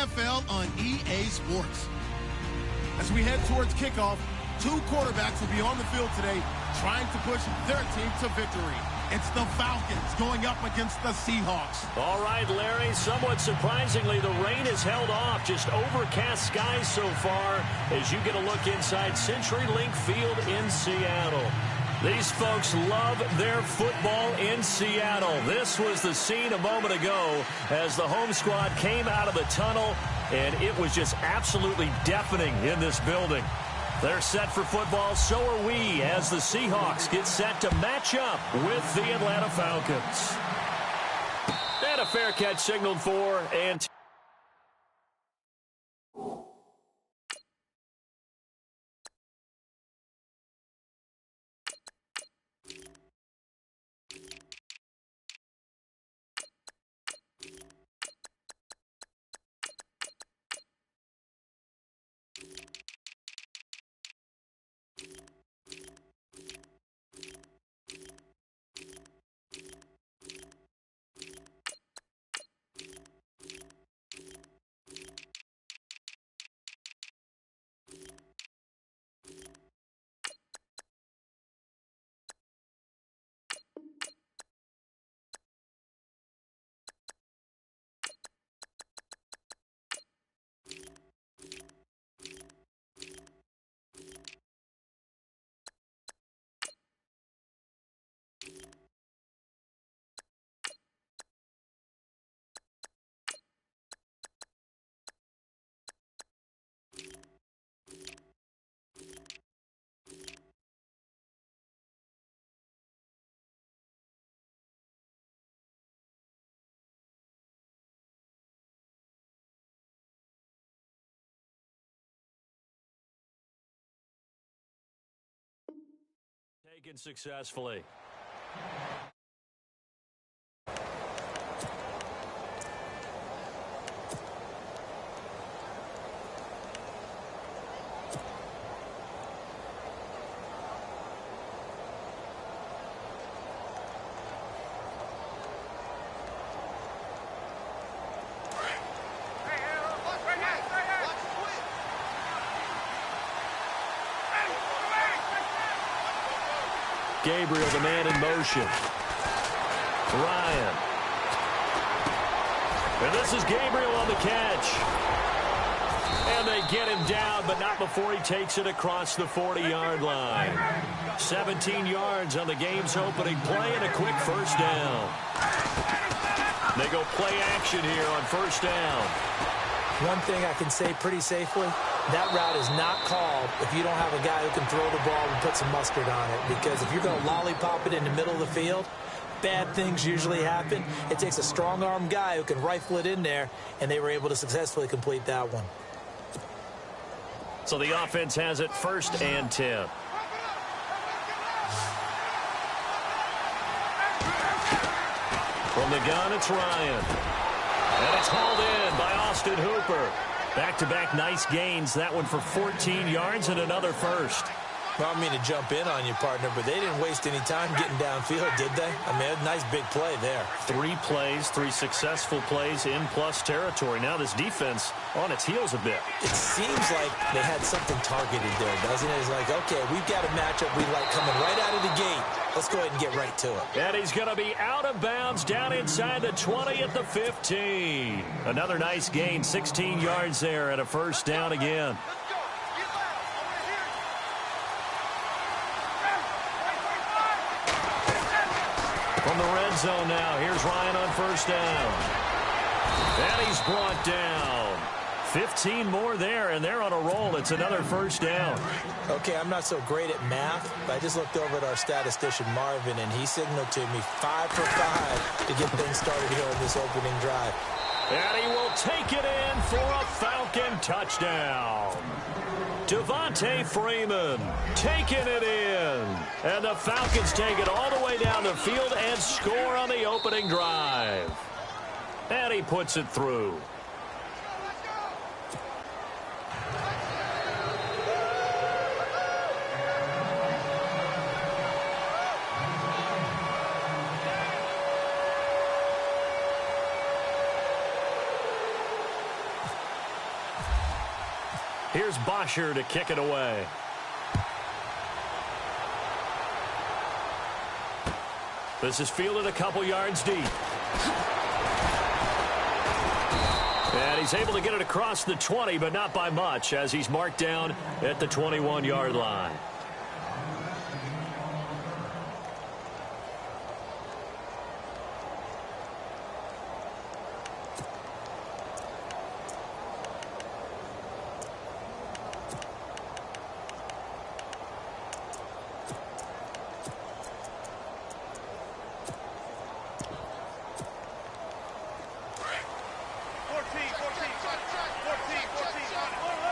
NFL on EA Sports. As we head towards kickoff, two quarterbacks will be on the field today trying to push their team to victory. It's the Falcons going up against the Seahawks. All right, Larry, somewhat surprisingly, the rain has held off. Just overcast skies so far as you get a look inside CenturyLink Field in Seattle. These folks love their football in Seattle. This was the scene a moment ago as the home squad came out of the tunnel, and it was just absolutely deafening in this building. They're set for football, so are we, as the Seahawks get set to match up with the Atlanta Falcons. And a fair catch signaled for, and taken successfully. Gabriel, the man in motion. Ryan. And this is Gabriel on the catch. And they get him down, but not before he takes it across the 40-yard line. 17 yards on the game's opening play and a quick first down. They go play action here on first down. One thing I can say pretty safely, that route is not called if you don't have a guy who can throw the ball and put some mustard on it. Because if you're going to lollipop it in the middle of the field, bad things usually happen. It takes a strong-arm guy who can rifle it in there, and they were able to successfully complete that one. So the offense has it 1st and 10. From the gun, it's Ryan. And it's hauled in by Austin Hooper. Back-to-back nice gains. That one for 14 yards and another first. Well, I mean to jump in on you, partner, but they didn't waste any time getting downfield, did they? I mean, a nice big play there. 3 plays, 3 successful plays in plus territory. Now this defense on its heels a bit. It seems like they had something targeted there, doesn't it? It's like, okay, we've got a matchup we like coming right out of the gate. Let's go ahead and get right to it. And he's going to be out of bounds down inside the 20 at the 15. Another nice gain, 16 yards there and a first down again. From the red zone now, here's Ryan on first down. And he's brought down. 15 more there, and they're on a roll. It's another first down. Okay, I'm not so great at math, but I just looked over at our statistician, Marvin, and he signaled to me 5 for 5 to get things started here on this opening drive. And he will take it in for a Falcon touchdown. Devontae Freeman taking it in. And the Falcons take it all the way down the field and score on the opening drive. And he puts it through. Here's Bosher to kick it away. This is fielded a couple yards deep. And he's able to get it across the 20, but not by much, as he's marked down at the 21-yard line.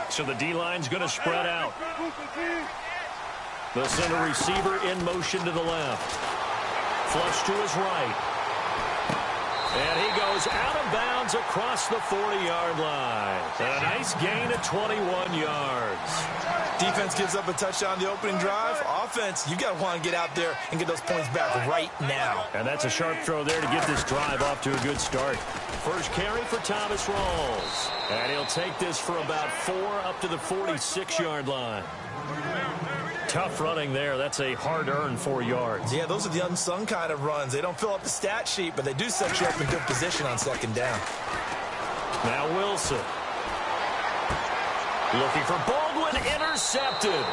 So the D-line's going to spread out. The center receiver in motion to the left. Flush to his right. And he goes out of bounds across the 40-yard line. And a nice gain of 21 yards. Defense gives up a touchdown the opening drive. Offense, you got to want to get out there and get those points back right now. And that's a sharp throw there to get this drive off to a good start. First carry for Thomas Rawls. And he'll take this for about 4 up to the 46-yard line. Tough running there. That's a hard-earned 4 yards. Yeah, those are the unsung kind of runs. They don't fill up the stat sheet, but they do set you up in good position on second down. Now Wilson. Looking for Baldwin, intercepted.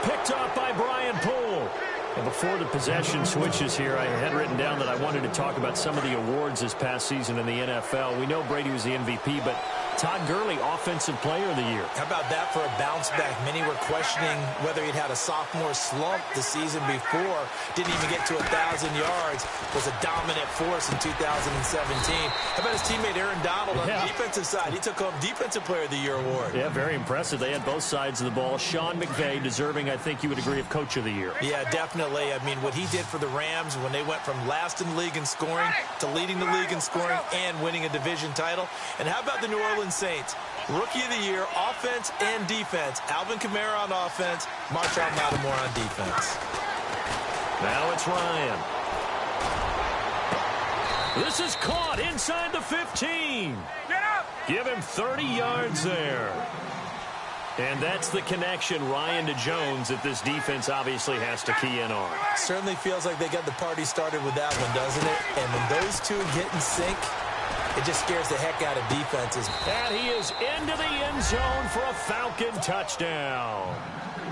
Picked off by Brian Poole. And before the possession switches here, I had written down that I wanted to talk about some of the awards this past season in the NFL. We know Brady was the MVP, but Todd Gurley, Offensive Player of the Year. How about that for a bounce back? Many were questioning whether he'd had a sophomore slump the season before. Didn't even get to 1,000 yards. Was a dominant force in 2017. How about his teammate Aaron Donald on the defensive side? He took home Defensive Player of the Year award. Yeah, very impressive. They had both sides of the ball. Sean McVay deserving, I think you would agree, of Coach of the Year. Yeah, definitely. I mean, what he did for the Rams when they went from last in the league in scoring to leading the league in scoring and winning a division title. And how about the New Orleans Saints? Rookie of the Year, offense and defense. Alvin Kamara on offense, Marshon Lattimore on defense. Now it's Ryan. This is caught inside the 15. Get up! Give him 30 yards there. And that's the connection, Ryan to Jones, that this defense obviously has to key in on. Certainly feels like they got the party started with that one, doesn't it? And when those two get in sync, it just scares the heck out of defenses. And he is into the end zone for a Falcon touchdown.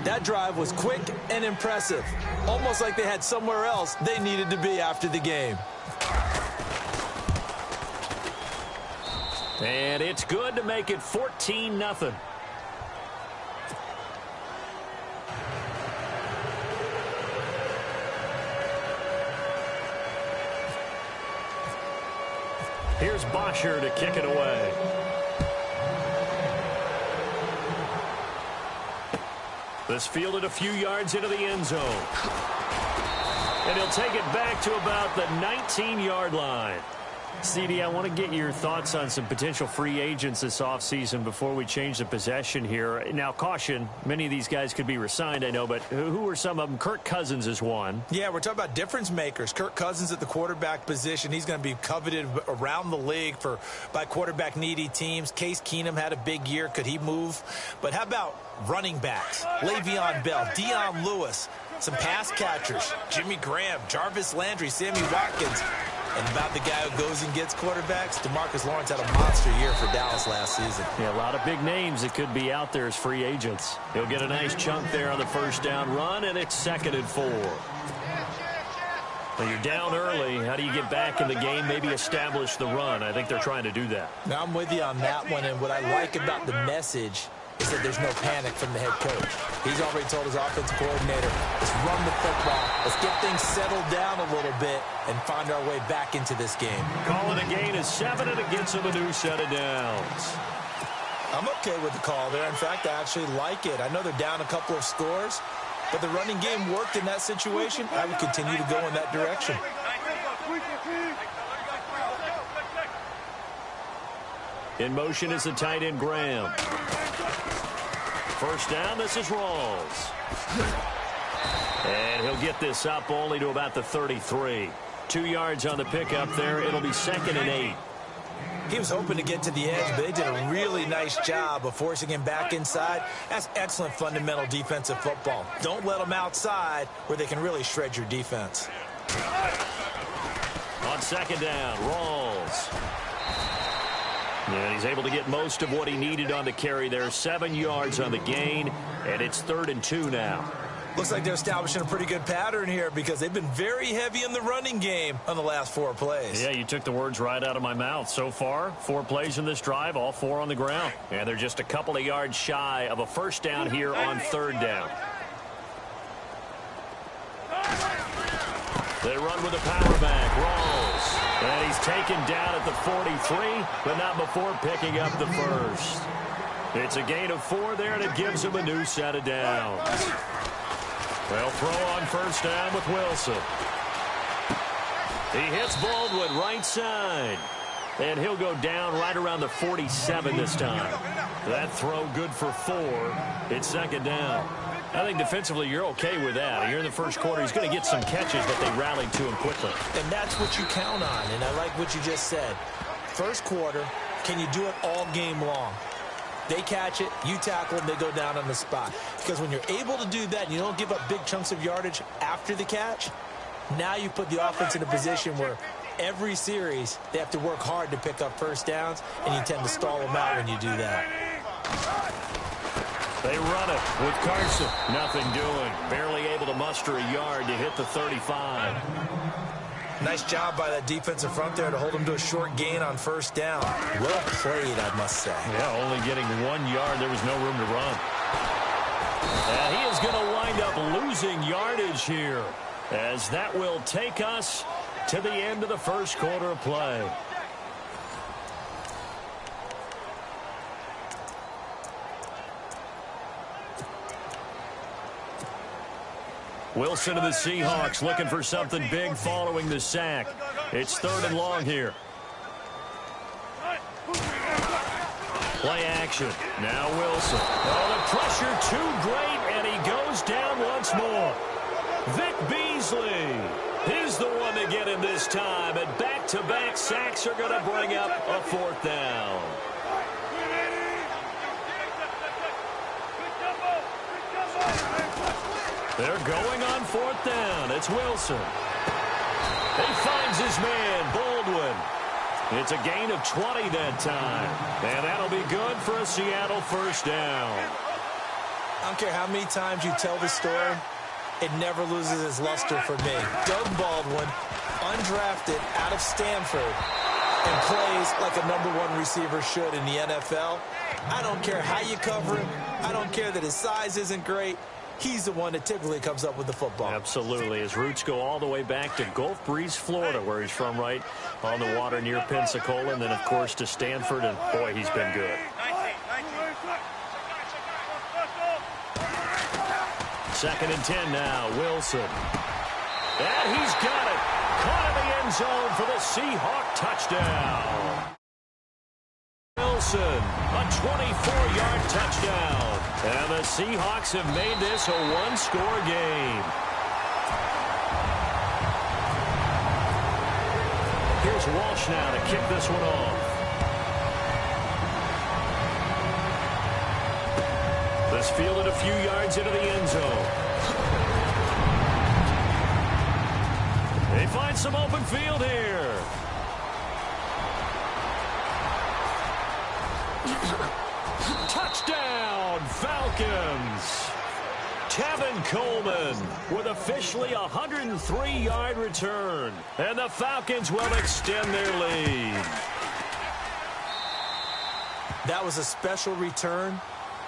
That drive was quick and impressive. Almost like they had somewhere else they needed to be after the game. And it's good to make it 14-0. Here's Bosher to kick it away. This fielded a few yards into the end zone. And he'll take it back to about the 19-yard line. CD, I want to get your thoughts on some potential free agents this offseason before we change the possession here. Now, caution, many of these guys could be re-signed, I know, but who are some of them? Kirk Cousins is one. Yeah, we're talking about difference makers. Kirk Cousins at the quarterback position. He's going to be coveted around the league by quarterback-needy teams. Case Keenum had a big year. Could he move? But how about running backs? Le'Veon Bell, Dion Lewis, some pass catchers, Jimmy Graham, Jarvis Landry, Sammy Watkins. And about the guy who goes and gets quarterbacks, DeMarcus Lawrence had a monster year for Dallas last season. Yeah, a lot of big names that could be out there as free agents. He'll get a nice chunk there on the first down run, and it's 2nd and 4. Well, you're down early. How do you get back in the game, maybe establish the run? I think they're trying to do that. Now, I'm with you on that one, and what I like about the message is that there's no panic from the head coach. He's already told his offensive coordinator, let's run the football, let's get things settled down a little bit and find our way back into this game. Calling a gain is 7, and it gets him a new set of downs. I'm okay with the call there. In fact, I actually like it. I know they're down a couple of scores, but the running game worked in that situation. I would continue to go in that direction. In motion is the tight end, Graham. First down, this is Rawls. And he'll get this up only to about the 33. 2 yards on the pickup there. It'll be 2nd and 8. He was hoping to get to the edge, but they did a really nice job of forcing him back inside. That's excellent fundamental defensive football. Don't let them outside where they can really shred your defense. On second down, Rawls. And he's able to get most of what he needed on the carry there. 7 yards on the gain, and it's 3rd and 2 now. Looks like they're establishing a pretty good pattern here because they've been very heavy in the running game on the last 4 plays. Yeah, you took the words right out of my mouth. So far, 4 plays in this drive, all 4 on the ground. And they're just a couple of yards shy of a first down here on 3rd down. They run with a power back, Rawls. And he's taken down at the 43, but not before picking up the first. It's a gain of 4 there, and it gives him a new set of downs. They'll throw on first down with Wilson. He hits Baldwin right side. And he'll go down right around the 47 this time. That throw good for 4. It's 2nd down. I think defensively you're okay with that. Here in the first quarter, he's going to get some catches, but they rallied to him quickly. And that's what you count on, and I like what you just said. First quarter, can you do it all game long? They catch it, you tackle them, they go down on the spot. Because when you're able to do that and you don't give up big chunks of yardage after the catch, now you put the offense in a position where every series they have to work hard to pick up first downs, and you tend to stall them out when you do that. They run it with Carson. Nothing doing. Barely able to muster a yard to hit the 35. Nice job by that defensive front there to hold him to a short gain on first down. Well played, I must say. Yeah, only getting 1 yard. There was no room to run. And he is going to wind up losing yardage here, as that will take us to the end of the first quarter of play. Wilson of the Seahawks looking for something big following the sack. It's 3rd and long here. Play action. Now Wilson. Oh, the pressure too great, and he goes down once more. Vic Beasley. He's the one to get him this time, and back-to-back sacks are going to bring up a 4th down. They're going on 4th down. It's Wilson. He finds his man, Baldwin. It's a gain of 20 that time. And that'll be good for a Seattle first down. I don't care how many times you tell the story, it never loses its luster for me. Doug Baldwin, undrafted out of Stanford, and plays like a #1 receiver should in the NFL. I don't care how you cover him. I don't care that his size isn't great. He's the one that typically comes up with the football. Absolutely. His roots go all the way back to Gulf Breeze, Florida, where he's from, right on the water near Pensacola, and then, of course, to Stanford, and, boy, he's been good. 2nd and 10 now, Wilson. And he's got it. Caught in the end zone for the Seahawk touchdown. Wilson, a 24-yard touchdown. And the Seahawks have made this a 1-score game. Here's Walsh now to kick this one off. This fielded a few yards into the end zone. They find some open field here. Touchdown, Falcons. Tevin Coleman with officially a 103-yard return. And the Falcons will extend their lead. That was a special return,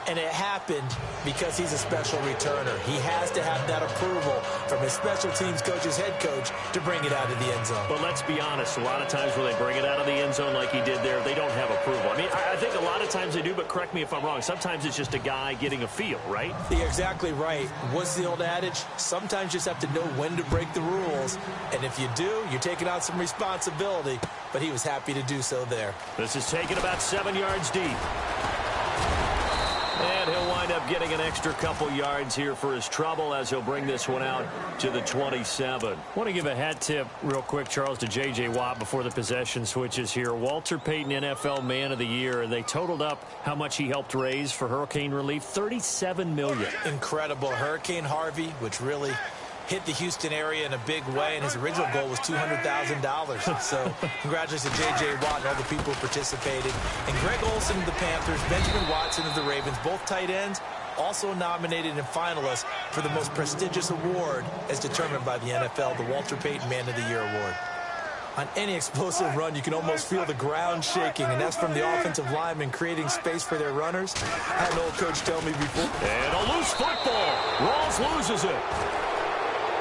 and it happened because he's a special returner. He has to have that approval from his special teams coach, his head coach, to bring it out of the end zone. But let's be honest, a lot of times when they bring it out of the end zone like he did there, they don't have approval. I mean, I think a lot of times they do, but correct me if I'm wrong. Sometimes it's just a guy getting a feel, right? You're exactly right. What's the old adage? Sometimes you just have to know when to break the rules. And if you do, you're taking on some responsibility. But he was happy to do so there. This is taken about 7 yards deep. And he'll wind up getting an extra couple yards here for his trouble as he'll bring this one out to the 27. I want to give a hat tip real quick, Charles, to J.J. Watt before the possession switches here. Walter Payton, NFL Man of the Year. They totaled up how much he helped raise for hurricane relief, $37 million. Incredible. Hurricane Harvey, which really hit the Houston area in a big way, and his original goal was $200,000. So congratulations to J.J. Watt and all the people who participated. And Greg Olsen of the Panthers, Benjamin Watson of the Ravens, both tight ends, also nominated and finalists for the most prestigious award as determined by the NFL, the Walter Payton Man of the Year Award. On any explosive run, you can almost feel the ground shaking, and that's from the offensive linemen creating space for their runners. I had an old coach tell me before. And a loose football. Rawls loses it.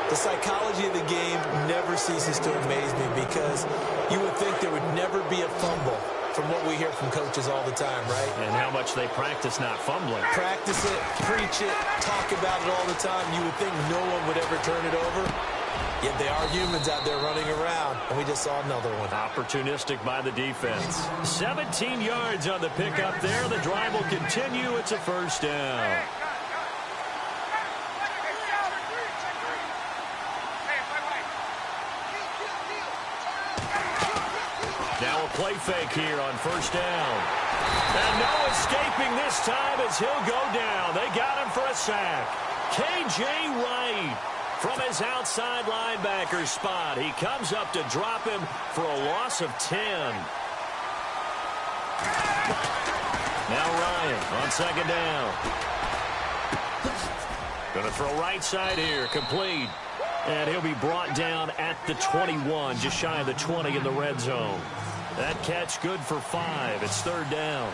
The psychology of the game never ceases to amaze me because you would think there would never be a fumble from what we hear from coaches all the time, right? And how much they practice not fumbling. Practice it, preach it, talk about it all the time. You would think no one would ever turn it over. Yet they are humans out there running around, and we just saw another one. Opportunistic by the defense. 17 yards on the pickup there. The drive will continue. It's a first down. Now a play fake here on first down. And no escaping this time as he'll go down. They got him for a sack. K.J. Wright from his outside linebacker spot. He comes up to drop him for a loss of 10. Now Ryan on second down. Going to throw right side here. Complete. And he'll be brought down at the 21, just shy of the 20 in the red zone. That catch good for 5. It's third down.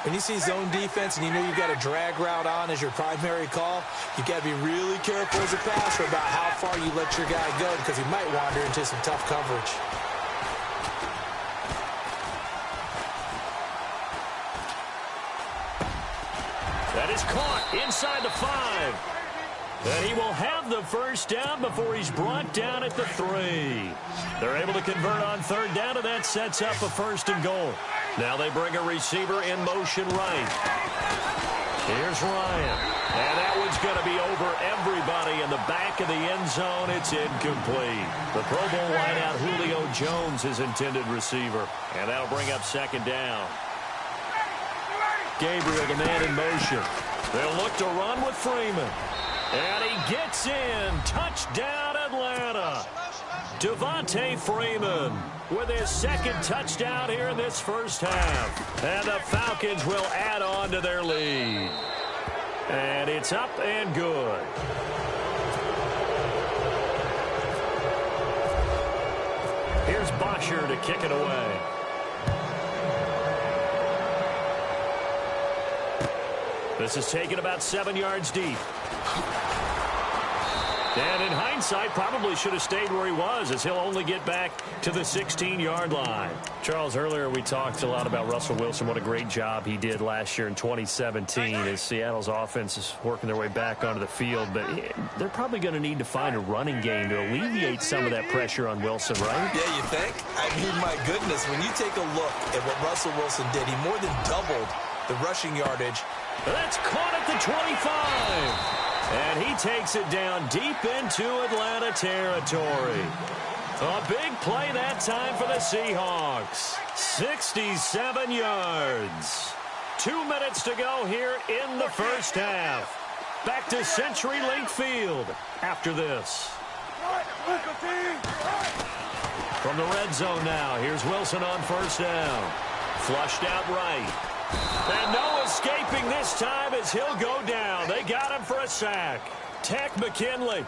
When you see zone defense and you know you've got a drag route on as your primary call, you've got to be really careful as a passer about how far you let your guy go because he might wander into some tough coverage. That is caught inside the 5. And he will have the first down before he's brought down at the 3. They're able to convert on third down, and that sets up a first and goal. Now they bring a receiver in motion right. Here's Ryan. And that one's going to be over everybody in the back of the end zone. It's incomplete. The Pro Bowl wideout Julio Jones is intended receiver. And that'll bring up second down. Gabriel, the man in motion. They'll look to run with Freeman. And he gets in. Touchdown, Atlanta. Devontae Freeman with his second touchdown here in this first half. And the Falcons will add on to their lead. And it's up and good. Here's Bosher to kick it away. This is taken about 7 yards deep. And in hindsight, probably should have stayed where he was as he'll only get back to the 16-yard line. Charles, earlier we talked a lot about Russell Wilson, what a great job he did last year in 2017 as Seattle's offense is working their way back onto the field. But they're probably going to need to find a running game to alleviate some of that pressure on Wilson, right? Yeah, you think? I mean, my goodness, when you take a look at what Russell Wilson did, he more than doubled the rushing yardage. That's caught at the 25. And he takes it down deep into Atlanta territory. A big play that time for the Seahawks. 67 yards. 2 minutes to go here in the first half. Back to CenturyLink Field after this. From the red zone now, here's Wilson on first down. Flushed out right. And no escaping this time as he'll go down. They got him for a sack. Takk McKinley.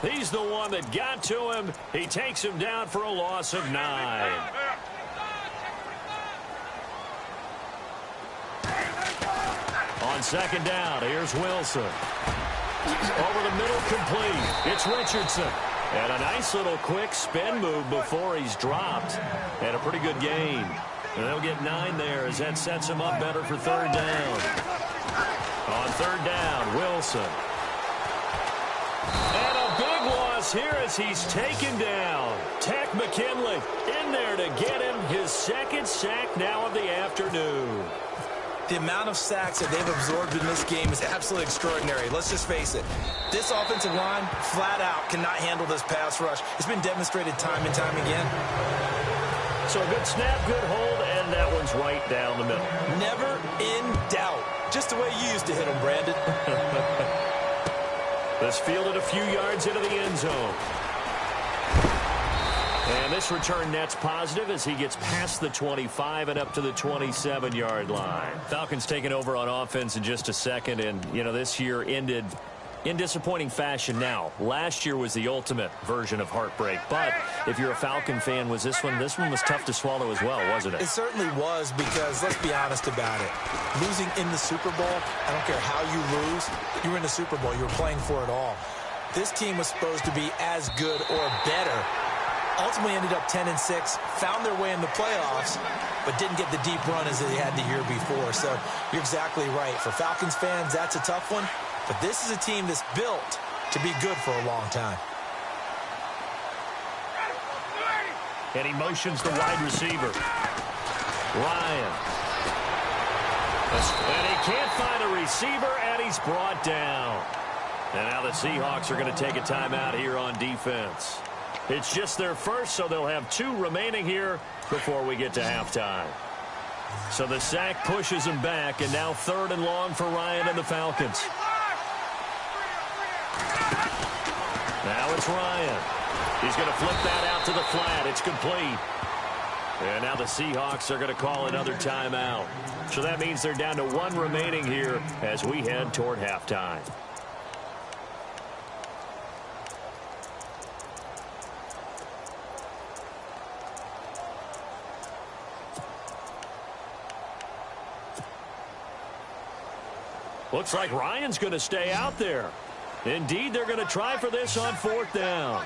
He's the one that got to him. He takes him down for a loss of 9. On second down, here's Wilson. Over the middle, complete. It's Richardson. And a nice little quick spin move before he's dropped. And a pretty good gain. And they'll get 9 there as that sets him up better for third down. On third down, Wilson. And a big loss here as he's taken down. Takk McKinley in there to get him his second sack now of the afternoon. The amount of sacks that they've absorbed in this game is absolutely extraordinary. Let's just face it. This offensive line, flat out, cannot handle this pass rush. It's been demonstrated time and time again. So a good snap, good hold, and that one's right down the middle. Never in doubt. Just the way you used to hit them, Brandon. This fielded a few yards into the end zone. And this return net's positive as he gets past the 25 and up to the 27-yard line. Falcons taking over on offense in just a second, and, you know, this year ended in disappointing fashion now. Last year was the ultimate version of heartbreak, but if you're a Falcon fan, this one was tough to swallow as well, wasn't it? It certainly was, because let's be honest about it. Losing in the Super Bowl, I don't care how you lose, you were in the Super Bowl. You were playing for it all. This team was supposed to be as good or better. Ultimately ended up 10-6, found their way in the playoffs, but didn't get the deep run as they had the year before. So you're exactly right. For Falcons fans, that's a tough one. But this is a team that's built to be good for a long time. And he motions the wide receiver. Ryan. And he can't find a receiver, and he's brought down. And now the Seahawks are going to take a timeout here on defense. It's just their first, so they'll have 2 remaining here before we get to halftime. So the sack pushes him back, and now 3rd and long for Ryan and the Falcons. Now it's Ryan. He's going to flip that out to the flat. It's complete. And now the Seahawks are going to call another timeout. So that means they're down to 1 remaining here as we head toward halftime. Looks like Ryan's going to stay out there. Indeed, they're going to try for this on 4th down.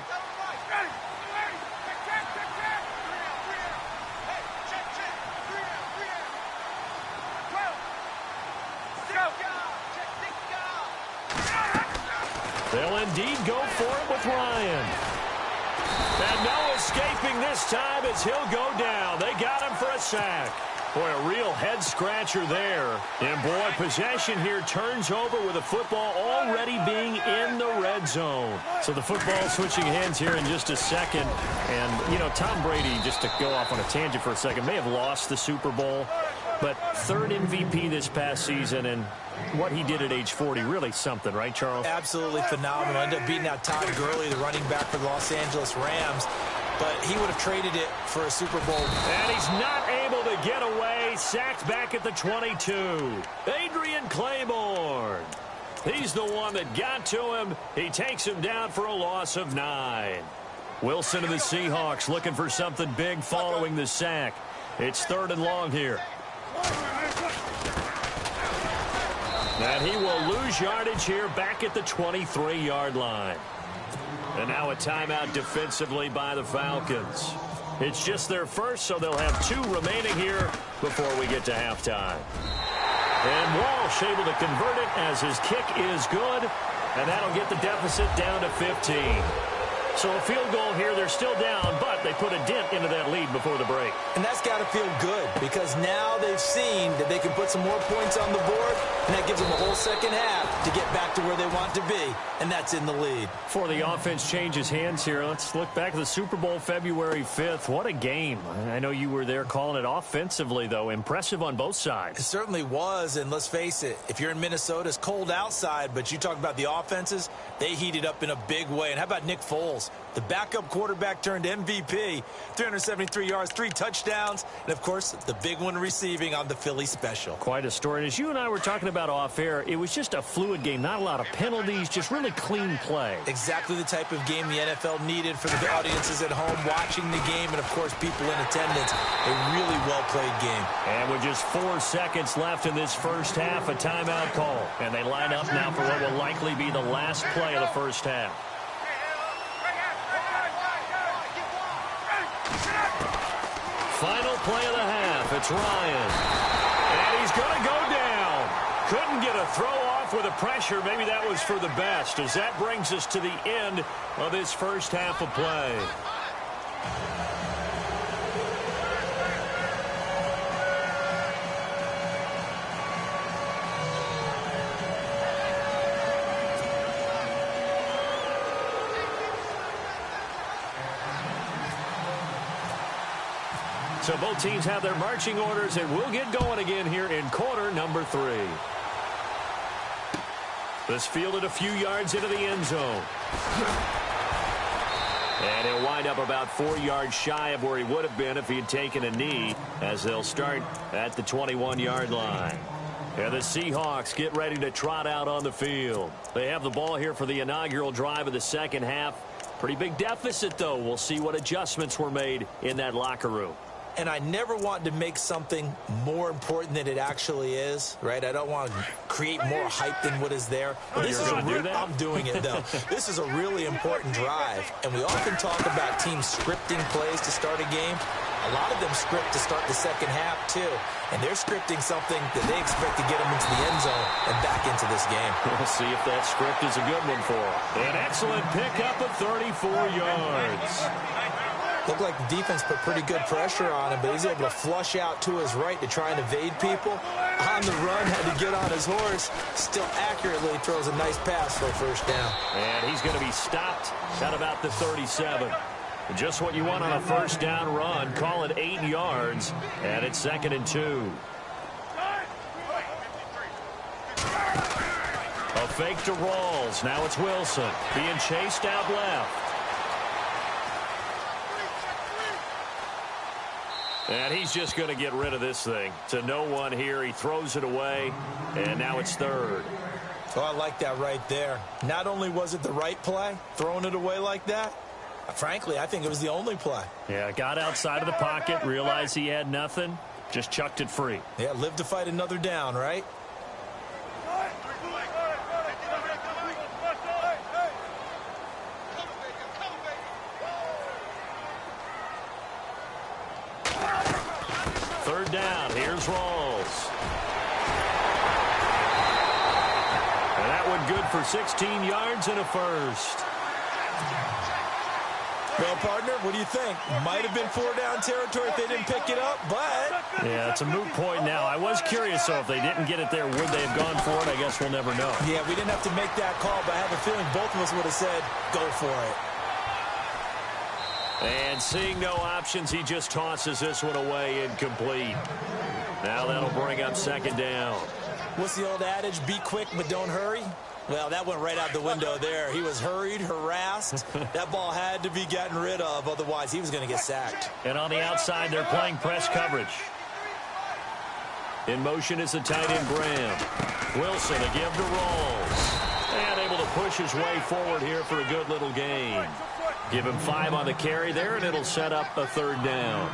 They'll indeed go for it with Ryan. And no escaping this time as he'll go down. They got him for a sack. Boy, a real head-scratcher there. And, boy, possession here turns over with the football already being in the red zone. So the football switching hands here in just a second. And, you know, Tom Brady, just to go off on a tangent for a second, may have lost the Super Bowl, but 3rd MVP this past season, and what he did at age 40, really something, right, Charles? Absolutely phenomenal. Ended up beating out Todd Gurley, the running back for the Los Angeles Rams. But he would have traded it for a Super Bowl. And he's not able to get away. Sacked back at the 22. Adrian Claiborne. He's the one that got to him. He takes him down for a loss of 9. Wilson and the Seahawks looking for something big following the sack. It's 3rd and long here. And he will lose yardage here back at the 23-yard line. And now a timeout defensively by the Falcons. It's just their first, so they'll have 2 remaining here before we get to halftime. And Walsh able to convert it as his kick is good, and that'll get the deficit down to 15. So a field goal here, they're still down, but they put a dent into that lead before the break. And that's got to feel good, because now they've seen that they can put some more points on the board, and that gives them a whole second half to get back to where they want to be, and that's in the lead. Before the offense changes hands here, let's look back at the Super Bowl February 5th. What a game. I know you were there calling it offensively, though. Impressive on both sides. It certainly was, and let's face it, if you're in Minnesota, it's cold outside, but you talk about the offenses, they heated up in a big way. And how about Nick Foles? The backup quarterback turned MVP, 373 yards, 3 touchdowns, and, of course, the big one receiving on the Philly special. Quite a story. And as you and I were talking about off air, it was just a fluid game, not a lot of penalties, just really clean play. Exactly the type of game the NFL needed for the audiences at home watching the game and, of course, people in attendance. A really well-played game. And with just 4 seconds left in this first half, a timeout call. And they line up now for what will likely be the last play of the first half. Final play of the half. It's Ryan. And he's going to go down. Couldn't get a throw off with the pressure. Maybe that was for the best, as that brings us to the end of this first half of play. So both teams have their marching orders, and we'll get going again here in quarter number 3. This fielded a few yards into the end zone. And he'll wind up about 4 yards shy of where he would have been if he had taken a knee, as they'll start at the 21-yard line. And the Seahawks get ready to trot out on the field. They have the ball here for the inaugural drive of the second half. Pretty big deficit, though. We'll see what adjustments were made in that locker room. And I never want to make something more important than it actually is, right? I don't want to create more hype than what is there. But this is I'm doing it, though. This is a really important drive. And we often talk about teams scripting plays to start a game. A lot of them script to start the second half, too. And they're scripting something that they expect to get them into the end zone and back into this game. We'll see if that script is a good one for them. An excellent pickup of 34 yards. Looked like the defense put pretty good pressure on him, but he's able to flush out to his right to try and evade people. On the run, had to get on his horse. Still accurately throws a nice pass for a first down. And he's going to be stopped at about the 37. Just what you want on a first down run. Call it 8 yards, and it's 2nd and 2. A fake to Rawls. Now it's Wilson being chased out left. And he's just going to get rid of this thing. To no one here. He throws it away, and now it's 3rd. Oh, I like that right there. Not only was it the right play, throwing it away like that, frankly, I think it was the only play. Yeah, got outside of the pocket, realized he had nothing, just chucked it free. Yeah, live to fight another down, right? Third down, here's Rawls. And that one good for 16 yards and a first. Well, partner, what do you think? Might have been 4-down territory if they didn't pick it up, but... Yeah, it's a moot point now. I was curious, so if they didn't get it there, would they have gone for it? I guess we'll never know. Yeah, we didn't have to make that call, but I have a feeling both of us would have said, go for it. And seeing no options, he just tosses this one away incomplete. Now that'll bring up 2nd down. What's the old adage? Be quick, but don't hurry? Well, that went right out the window there. He was hurried, harassed. That ball had to be gotten rid of, otherwise he was going to get sacked. And on the outside, they're playing press coverage. In motion is the tight end, Graham. Wilson a give to Rawls. And able to push his way forward here for a good little gain. Give him 5 on the carry there, and it'll set up a 3rd down.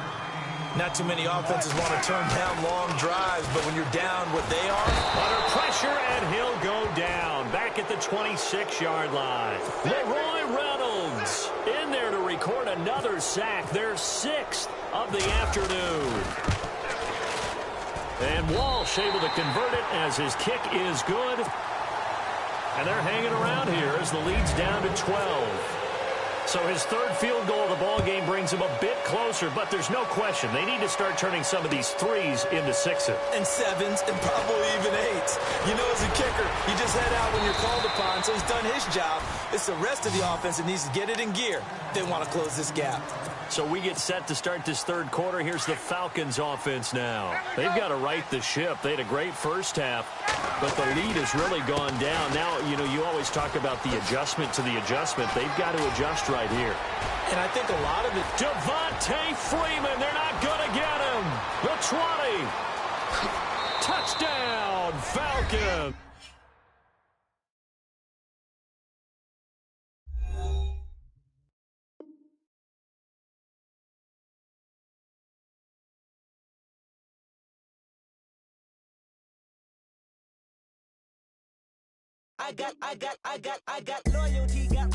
Not too many offenses want to turn down long drives, but when you're down what they are... Under pressure, and he'll go down. Back at the 26-yard line. Leroy Reynolds in there to record another sack. Their 6th of the afternoon. And Walsh able to convert it as his kick is good. And they're hanging around here as the lead's down to 12. So his 3rd field goal of the ball game brings him a bit closer, but there's no question they need to start turning some of these 3s into 6s. And 7s, and probably even 8s. You know, as a kicker, you just head out when you're called upon, so he's done his job. It's the rest of the offense that needs to get it in gear. They want to close this gap. So we get set to start this 3rd quarter. Here's the Falcons offense now. They've got to right the ship. They had a great first half, but the lead has really gone down. Now, you know, you always talk about the adjustment to the adjustment. They've got to adjust right here. And I think a lot of it... Devontae Freeman, they're not going to get him. The 20. Touchdown, Falcons. I got loyalty, got